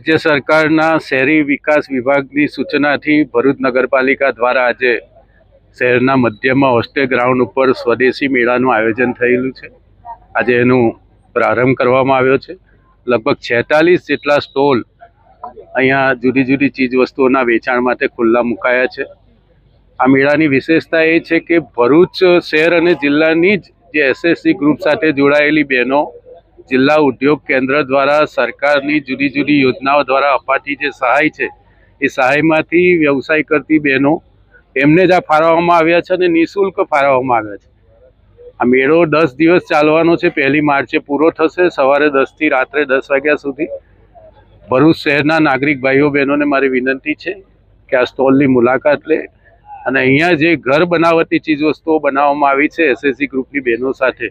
રાજ્ય સરકારના શહેરી વિકાસ વિભાગની સૂચનાથી ભરૂચ નગરપાલિકા દ્વારા આજે શહેરના મધ્યમાં હોસ્ટેલ ગ્રાઉન્ડ ઉપર સ્વદેશી મેળાનું આયોજન થયેલું છે। આજે એનું પ્રારંભ કરવામાં આવ્યો છે। લગભગ 46 જેટલા સ્ટોલ અહીંયા જુદી જુદી ચીજ વસ્તુઓના વેચાણ માટે ખુલ્લા મુકાયા છે। આ મેળાની વિશેષતા એ છે કે ભરૂચ શહેર અને જિલ્લાની જે એસએસસી ગ્રુપ સાથે જોડાયેલી બહેનો જિલ્લા ઉદ્યોગ કેન્દ્ર દ્વારા સરકારની જુદી જુદી યોજનાઓ દ્વારા અપાતી જે સહાય છે એ સહાયમાંથી વ્યવસાય કરતી બહેનો એમને જ આ ફાળવવામાં આવ્યા છે અને નિઃશુલ્ક ફાળવવામાં આવ્યા છે। આ મેળો 10 દિવસ ચાલવાનો છે। 1 માર્ચે પૂરો થશે। સવારે 10 થી રાત્રે 10 વાગ્યા સુધી ભરૂચ શહેરના નાગરિક ભાઈઓ બહેનોને મારી વિનંતી છે કે આ સ્ટોલની મુલાકાત લે અને અહીંયા જે ઘર બનાવટી ચીજ વસ્તુઓ બનાવવામાં આવી છે એસએસસી ગ્રુપની બહેનો સાથે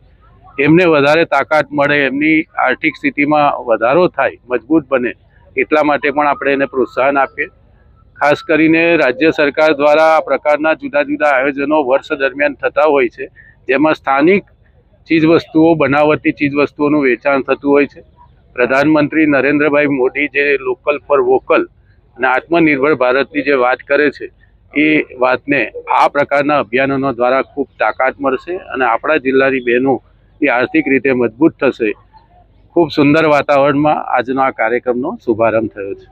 એમને વધારે તાકાત મળે, એમની આર્થિક સ્થિતિમાં વધારો થાય, મજબૂત બને એટલા માટે પણ આપણે એને પ્રોત્સાહન આપીએ। ખાસ કરીને રાજ્ય સરકાર દ્વારા આ પ્રકારના જુદા જુદા આયોજનો વર્ષ દરમિયાન થતા હોય છે જેમાં સ્થાનિક ચીજવસ્તુઓ બનાવટી ચીજવસ્તુઓનું વેચાણ થતું હોય છે। પ્રધાનમંત્રી નરેન્દ્રભાઈ મોદી જે લોકલ ફોર વોકલ અને આત્મનિર્ભર ભારતની જે વાત કરે છે એ વાતને આ પ્રકારના અભિયાનો દ્વારા ખૂબ તાકાત મળશે અને આપણા જિલ્લાની બહેનો એ આર્થિક રીતે મજબૂત થશે। ખૂબ સુંદર વાતાવરણમાં આજનો આ કાર્યક્રમનો શુભારંભ થયો છે।